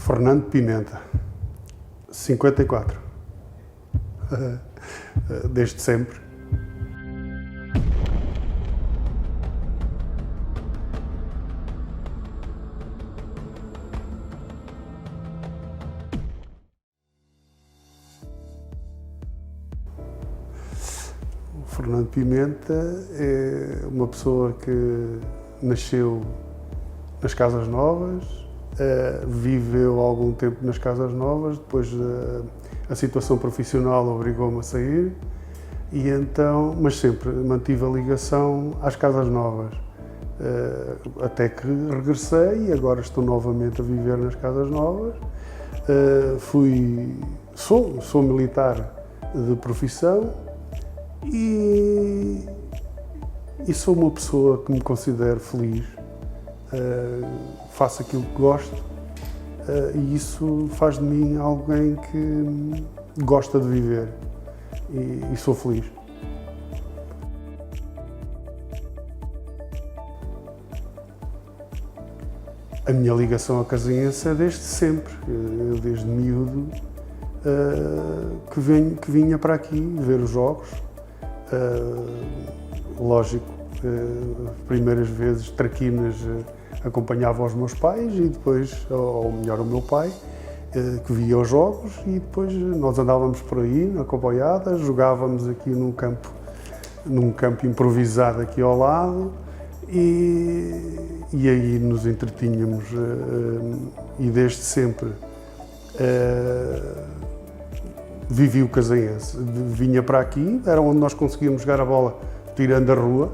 Fernando Pimenta, 54, desde sempre. O Fernando Pimenta é uma pessoa que nasceu nas Casas Novas, viveu algum tempo nas Casas Novas, depois a situação profissional obrigou-me a sair, e então, mas sempre mantive a ligação às Casas Novas, até que regressei e agora estou novamente a viver nas Casas Novas. Sou militar de profissão e sou uma pessoa que me considero feliz. Faço aquilo que gosto e isso faz de mim alguém que gosta de viver e sou feliz. A minha ligação a Casaense é desde sempre. Eu desde miúdo que vinha para aqui ver os jogos. Lógico, as primeiras vezes traquinas acompanhava os meus pais e depois, ou melhor, o meu pai, que via os jogos, e depois nós andávamos por aí na comboiada, jogávamos aqui num campo improvisado aqui ao lado e aí nos entretínhamos e desde sempre vivi o Casaense. Vinha para aqui, era onde nós conseguíamos jogar a bola tirando a rua.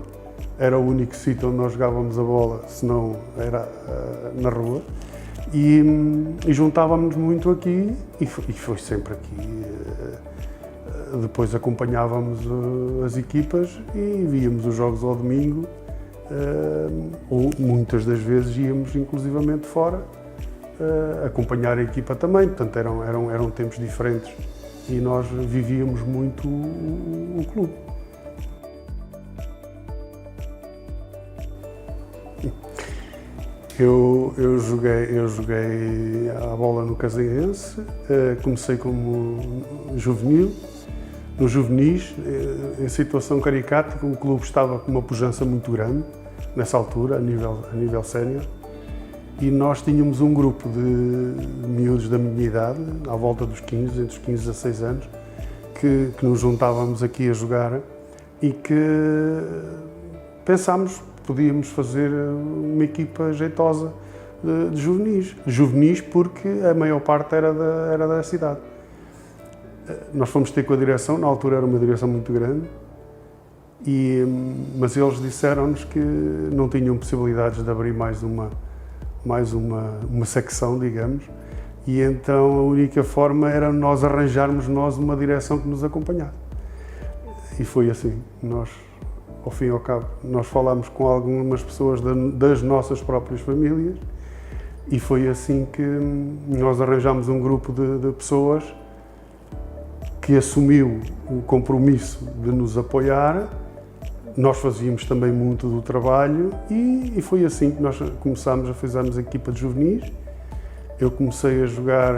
Era o único sítio onde nós jogávamos a bola, senão era na rua. E juntávamos muito aqui e foi sempre aqui. Depois acompanhávamos as equipas e víamos os jogos ao domingo, ou muitas das vezes íamos inclusivamente fora acompanhar a equipa também. Portanto, eram tempos diferentes e nós vivíamos muito o clube. Eu joguei a bola no Casaense, comecei como juvenil. Nos juvenis, em situação caricata, o clube estava com uma pujança muito grande, nessa altura, a nível sénior, e nós tínhamos um grupo de miúdos da minha idade, à volta dos 15, entre os 15 e 16 anos, que nos juntávamos aqui a jogar e que pensámos podíamos fazer uma equipa jeitosa de juvenis. Juvenis porque a maior parte era da cidade. Nós fomos ter com a direção, na altura era uma direção muito grande, mas eles disseram-nos que não tinham possibilidades de abrir mais uma secção, digamos, e então a única forma era nós arranjarmos uma direção que nos acompanhasse. E foi assim. Ao fim e ao cabo, nós falámos com algumas pessoas das nossas próprias famílias e foi assim que nós arranjámos um grupo de pessoas que assumiu o compromisso de nos apoiar. Nós fazíamos também muito do trabalho e foi assim que nós começámos a fazer a equipa de juvenis. Eu comecei a jogar,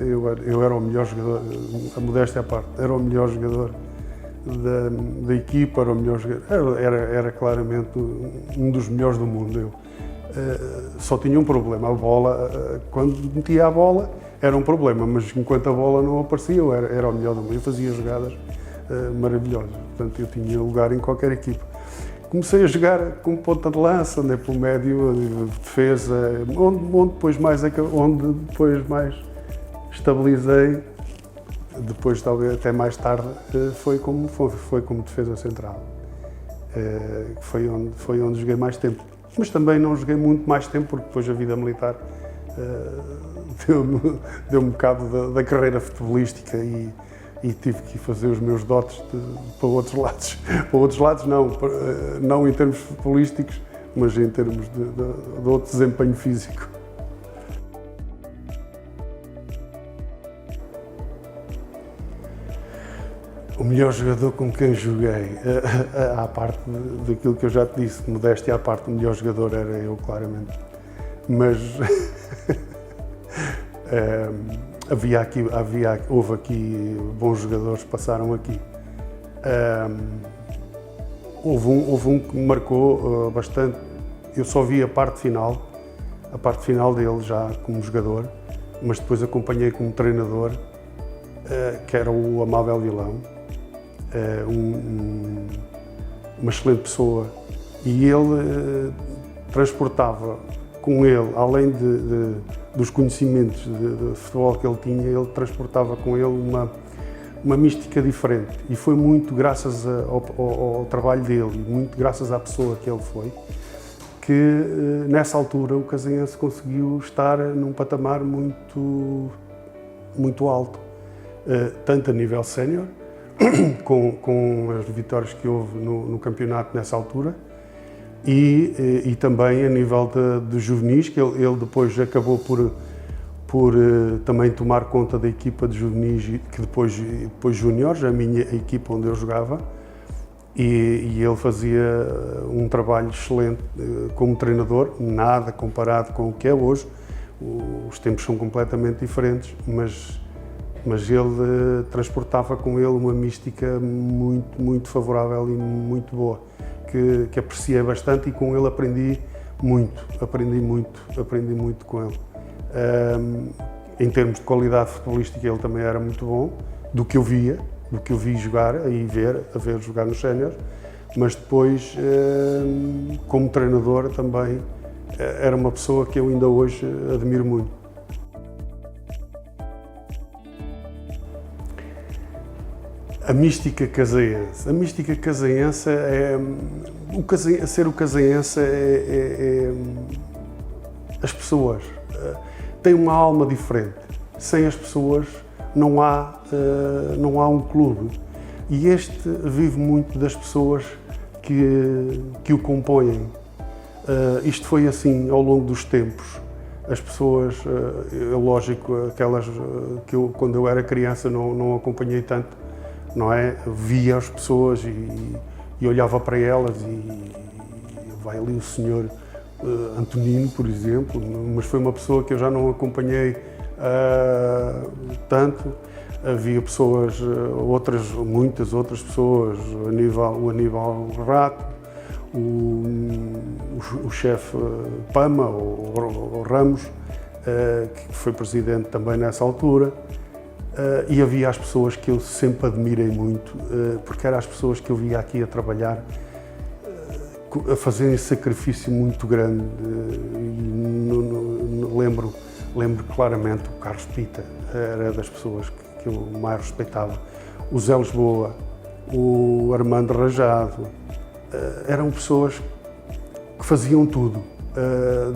eu era o melhor jogador, a modéstia à parte, era o melhor jogador da equipa, era o melhor jogador, era claramente um dos melhores do mundo. Eu só tinha um problema, a bola, quando metia a bola era um problema, mas enquanto a bola não aparecia eu era o melhor do mundo, eu fazia jogadas maravilhosas, portanto eu tinha lugar em qualquer equipa. Comecei a jogar como ponta de lança, andei pelo médio, defesa, onde depois mais estabilizei. Depois, talvez até mais tarde, foi como defesa central. Foi onde joguei mais tempo. Mas também não joguei muito mais tempo, porque depois a vida militar deu-me cabo da carreira futebolística e tive que fazer os meus dotes para outros lados. Para outros lados não em termos futebolísticos, mas em termos de outro desempenho físico. O melhor jogador com quem joguei, à parte daquilo que eu já te disse, modéstia à parte, o melhor jogador era eu, claramente. Mas Houve aqui bons jogadores que passaram aqui. Houve um que me marcou bastante. Eu só vi a parte final dele já como jogador, mas depois acompanhei como treinador, que era o Amável Vilão, uma excelente pessoa, e ele transportava com ele, além dos conhecimentos de futebol que ele tinha, ele transportava com ele uma mística diferente, e foi muito graças ao trabalho dele e muito graças à pessoa que ele foi, que nessa altura o Casaense conseguiu estar num patamar muito alto, tanto a nível sénior, com as vitórias que houve no campeonato nessa altura, e também a nível de juvenis, que ele depois acabou por também tomar conta da equipa de juvenis, que depois júniores, a minha equipa onde eu jogava, e ele fazia um trabalho excelente como treinador, nada comparado com o que é hoje. Os tempos são completamente diferentes, mas ele transportava com ele uma mística muito favorável e muito boa, que apreciei bastante, e com ele aprendi muito com ele. Em termos de qualidade futebolística, ele também era muito bom, do que eu vi jogar, a ver jogar nos séniores, mas depois, como treinador também, era uma pessoa que eu ainda hoje admiro muito. A mística casaense. A mística casaense ser o casaense as pessoas. Tem uma alma diferente. Sem as pessoas não há um clube. E este vive muito das pessoas que o compõem. Isto foi assim ao longo dos tempos. As pessoas, é lógico, aquelas que eu, quando eu era criança, não acompanhei tanto, não é? Via as pessoas e olhava para elas, e vai ali o senhor Antonino, por exemplo, mas foi uma pessoa que eu já não acompanhei tanto. Havia pessoas, muitas outras pessoas, o Aníbal Rato, o chefe Pama, o Ramos, que foi presidente também nessa altura, e havia as pessoas que eu sempre admirei muito, porque eram as pessoas que eu via aqui a trabalhar, a fazerem sacrifício muito grande. Lembro claramente o Carlos Pita, era das pessoas que eu mais respeitava, o Zé Lisboa, o Armando Rajado, eram pessoas que faziam tudo,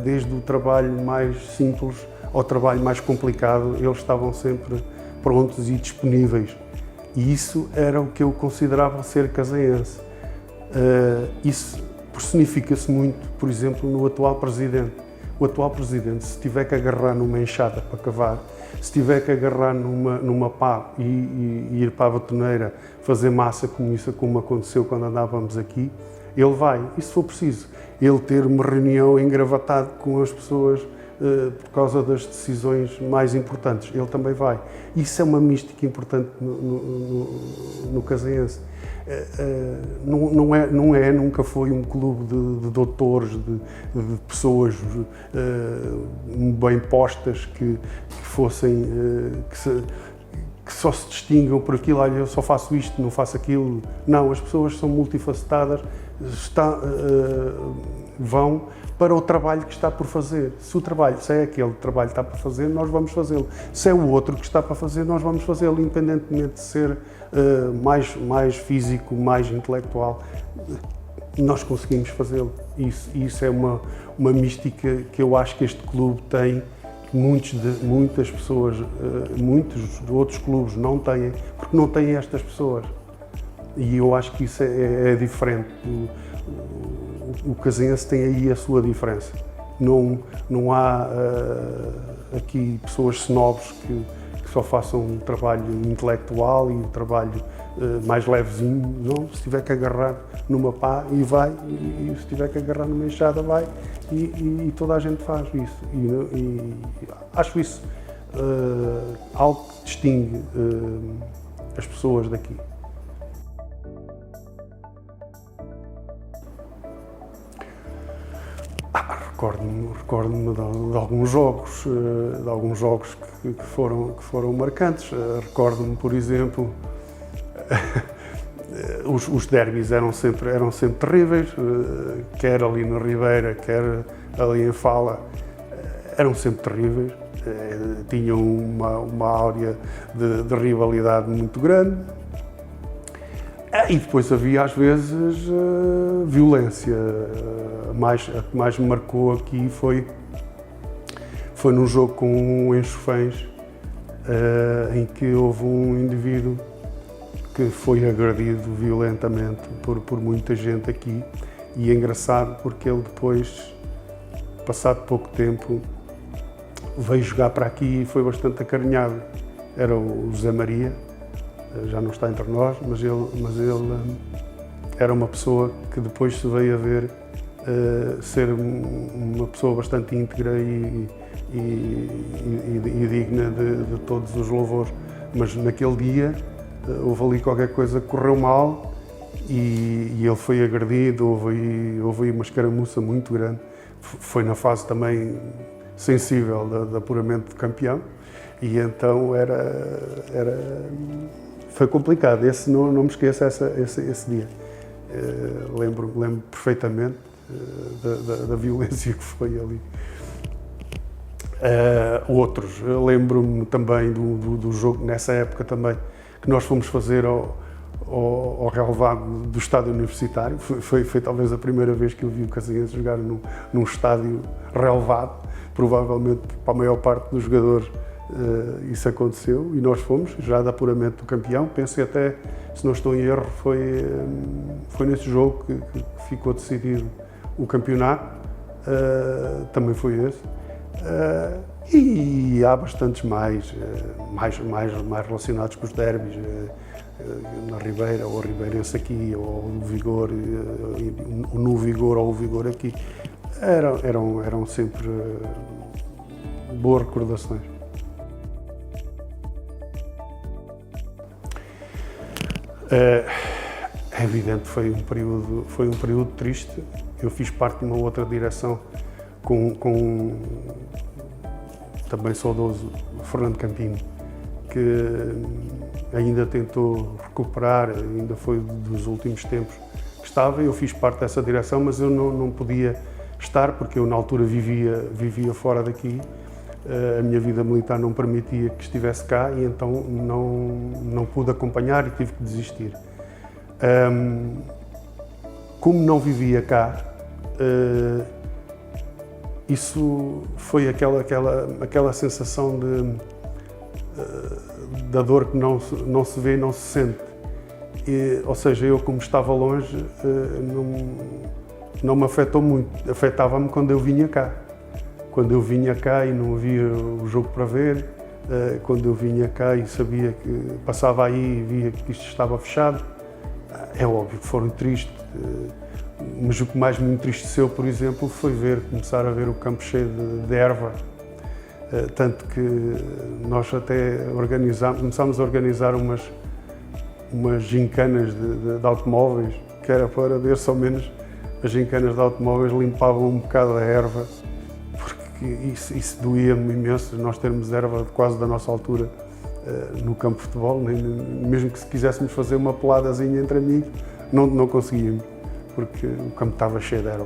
desde o trabalho mais simples ao trabalho mais complicado, eles estavam sempre prontos e disponíveis, e isso era o que eu considerava ser casaense. Isso personifica-se muito, por exemplo, no atual presidente. O atual presidente, se tiver que agarrar numa enxada para cavar, se tiver que agarrar numa pá e ir para a betoneira fazer massa, como aconteceu quando andávamos aqui, ele vai, e se for preciso, ele ter uma reunião engravatado com as pessoas por causa das decisões mais importantes, ele também vai. Isso é uma mística importante no casaense. Nunca foi um clube de doutores, de pessoas bem postas que fossem, que só se distinguam por aquilo. Olha, eu só faço isto, não faço aquilo. Não, as pessoas são multifacetadas, vão para o trabalho que está por fazer. Se é aquele trabalho que está por fazer, nós vamos fazê-lo. Se é o outro que está para fazer, nós vamos fazê-lo, independentemente de ser mais físico, mais intelectual. Nós conseguimos fazê-lo. Isso é uma mística que eu acho que este clube tem, que muitas pessoas, muitos outros clubes não têm, porque não têm estas pessoas. E eu acho que isso é diferente. O casaense tem aí a sua diferença. Não há aqui pessoas snobs que só façam um trabalho intelectual e um trabalho mais levezinho. Não, se tiver que agarrar numa pá, e vai, e se tiver que agarrar numa enxada, vai, e toda a gente faz isso. E acho isso algo que distingue as pessoas daqui. Recordo-me de alguns jogos que foram marcantes. Recordo-me, por exemplo, os derbys eram sempre terríveis, quer ali na Ribeira, quer ali em Fala, eram sempre terríveis. Tinham uma áurea de rivalidade muito grande. E depois havia, às vezes, violência. A que mais me marcou aqui foi num jogo com o Enxofens, em que houve um indivíduo que foi agredido violentamente por muita gente aqui. E é engraçado porque ele depois, passado pouco tempo, veio jogar para aqui e foi bastante acarinhado. Era o José Maria, já não está entre nós, mas ele era uma pessoa que depois se veio a ver ser uma pessoa bastante íntegra e digna de todos os louvores. Mas naquele dia houve ali qualquer coisa que correu mal e ele foi agredido, houve aí uma escaramuça muito grande. Foi na fase também sensível do apuramento de campeão e então foi complicado. Esse não me esqueço esse dia. Lembro perfeitamente da violência que foi ali. Outros, lembro-me também do jogo, nessa época também, que nós fomos fazer ao relevado do estádio universitário. Foi talvez a primeira vez que eu vi o Casaguense jogar num estádio relevado. Provavelmente para a maior parte dos jogadores isso aconteceu e nós fomos, já de apuramento do campeão. Penso que até, se não estou em erro, foi nesse jogo que ficou decidido o campeonato, também foi esse. E há bastantes mais relacionados com os derbys, na Ribeira, ou o Ribeirense aqui, ou o Vigor, no Vigor ou o Vigor aqui. Eram sempre boas recordações. É evidente, foi um período triste. Eu fiz parte de uma outra direção com também saudoso Fernando Campino, que ainda tentou recuperar, ainda foi dos últimos tempos que estava. Eu fiz parte dessa direção, mas eu não podia estar porque eu na altura vivia fora daqui. A minha vida militar não permitia que estivesse cá e então não pude acompanhar e tive que desistir. Como não vivia cá, isso foi aquela sensação da dor que não se vê e não se sente. Ou seja, eu como estava longe, não me afetou muito, afetava-me quando eu vinha cá. Quando eu vinha cá e não havia o jogo para ver, quando eu vinha cá e sabia que passava aí e via que isto estava fechado, é óbvio que foram tristes. Mas o que mais me entristeceu, por exemplo, foi começar a ver o campo cheio de erva. Tanto que nós até começámos a organizar umas gincanas de automóveis, que era para ver se ao menos as gincanas de automóveis limpavam um bocado a erva, porque isso doía-me imenso, nós termos erva quase da nossa altura no campo de futebol, mesmo que se quiséssemos fazer uma peladazinha entre amigos, não conseguíamos, porque o campo estava cheio de erva,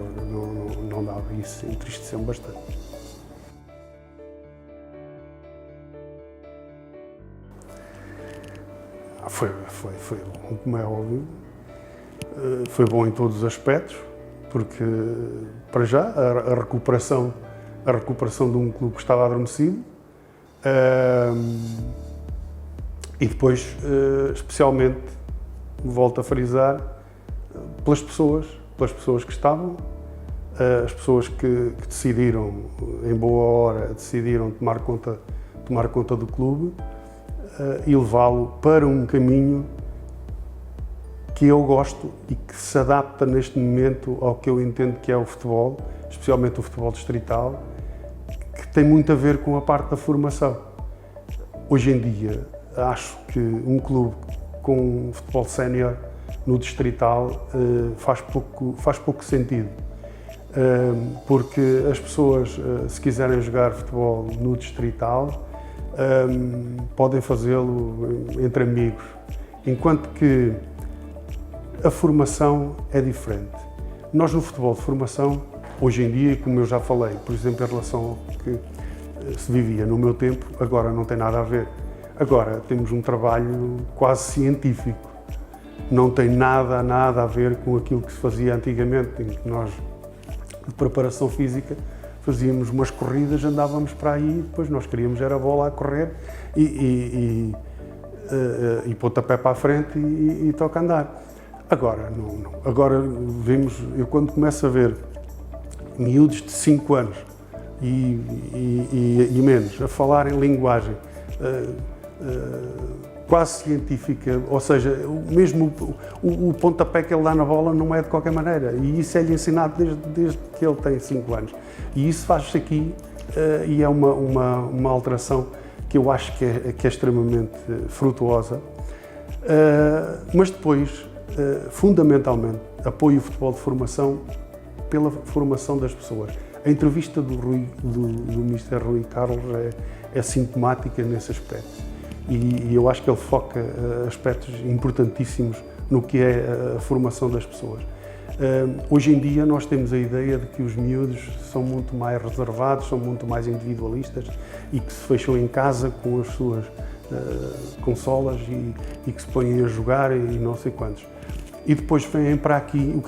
não dava, isso entristeceu-me bastante. Foi bom, como é óbvio, foi bom em todos os aspectos, porque, para já, a recuperação de um clube que estava adormecido, e depois, especialmente, volto a frisar, pelas pessoas que estavam, as pessoas que decidiram, em boa hora, decidiram tomar conta do clube e levá-lo para um caminho que eu gosto e que se adapta neste momento ao que eu entendo que é o futebol, especialmente o futebol distrital, que tem muito a ver com a parte da formação. Hoje em dia, acho que um clube com futebol sénior no distrital faz pouco sentido, porque as pessoas, se quiserem jogar futebol no distrital, podem fazê-lo entre amigos, enquanto que a formação é diferente. Nós no futebol de formação, hoje em dia, como eu já falei, por exemplo, em relação ao que se vivia no meu tempo, agora não tem nada a ver. Agora temos um trabalho quase científico, não tem nada a ver com aquilo que se fazia antigamente, em que nós, de preparação física, fazíamos umas corridas, andávamos para aí, depois nós queríamos era a bola a correr e pontapé para a frente e toca a andar. Agora, não. Agora vemos, eu quando começo a ver miúdos de 5 anos e menos a falar em linguagem quase científica, ou seja, mesmo o pontapé que ele dá na bola não é de qualquer maneira, e isso é-lhe ensinado desde que ele tem 5 anos. E isso faz-se aqui e é uma alteração que eu acho que é extremamente frutuosa, mas depois, fundamentalmente, apoio o futebol de formação pela formação das pessoas. A entrevista do Mr. Rui Carlos é sintomática nesse aspecto. E eu acho que ele foca aspectos importantíssimos no que é a formação das pessoas. Hoje em dia nós temos a ideia de que os miúdos são muito mais reservados, são muito mais individualistas e que se fecham em casa com as suas consolas e que se põem a jogar e não sei quantos. E depois vêm para aqui, o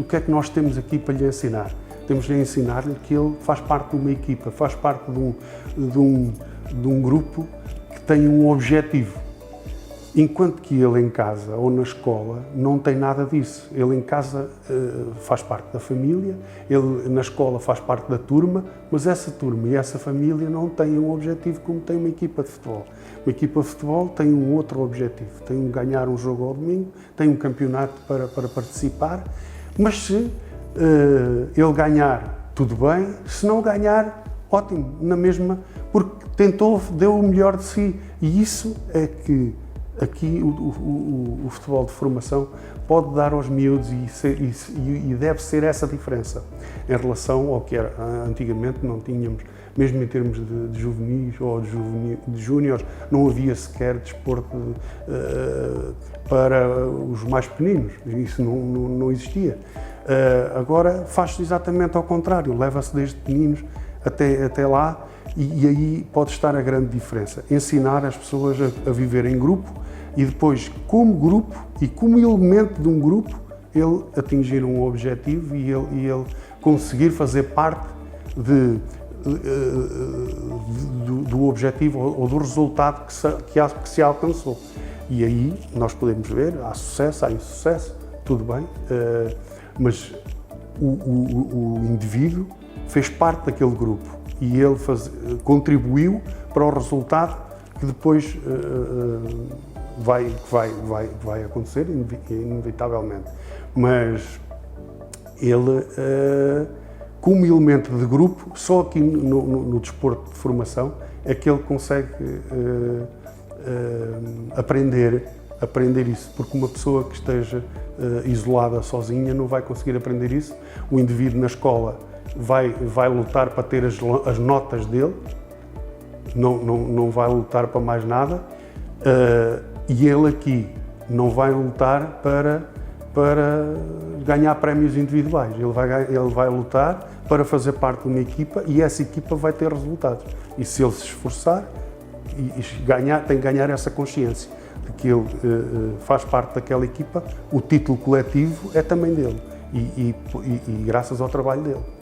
que é que nós temos aqui para lhe ensinar? Temos de ensinar-lhe que ele faz parte de uma equipa, faz parte de um grupo que tem um objetivo, enquanto que ele em casa ou na escola não tem nada disso. Ele em casa faz parte da família, ele na escola faz parte da turma, mas essa turma e essa família não têm um objetivo como tem uma equipa de futebol. Uma equipa de futebol tem um outro objetivo, tem ganhar um jogo ao domingo, tem um campeonato para participar, mas se ele ganhar, tudo bem, se não ganhar, ótimo, na mesma, porque tentou, deu o melhor de si. E isso é que aqui o futebol de formação pode dar aos miúdos e deve ser essa diferença em relação ao que era. Antigamente não tínhamos, mesmo em termos de juvenis ou de júniores, não havia sequer desporto para os mais pequeninos, isso não existia. Agora faz-se exatamente ao contrário, leva-se desde pequeninos até lá e aí pode estar a grande diferença. Ensinar as pessoas a viver em grupo e depois, como grupo e como elemento de um grupo, ele atingir um objetivo e ele conseguir fazer parte do objetivo ou do resultado que se alcançou. E aí nós podemos ver, há sucesso, há insucesso, tudo bem, mas o indivíduo fez parte daquele grupo e ele contribuiu para o resultado que depois vai acontecer, inevitavelmente. Mas ele, como elemento de grupo, só aqui no desporto de formação é que ele consegue aprender isso, porque uma pessoa que esteja isolada, sozinha, não vai conseguir aprender isso. O indivíduo na escola vai lutar para ter as notas dele, não vai lutar para mais nada, e ele aqui não vai lutar para ganhar prémios individuais, ele vai lutar para fazer parte de uma equipa e essa equipa vai ter resultados. E se ele se esforçar e tem que ganhar essa consciência de que ele faz parte daquela equipa, o título coletivo é também dele e graças ao trabalho dele.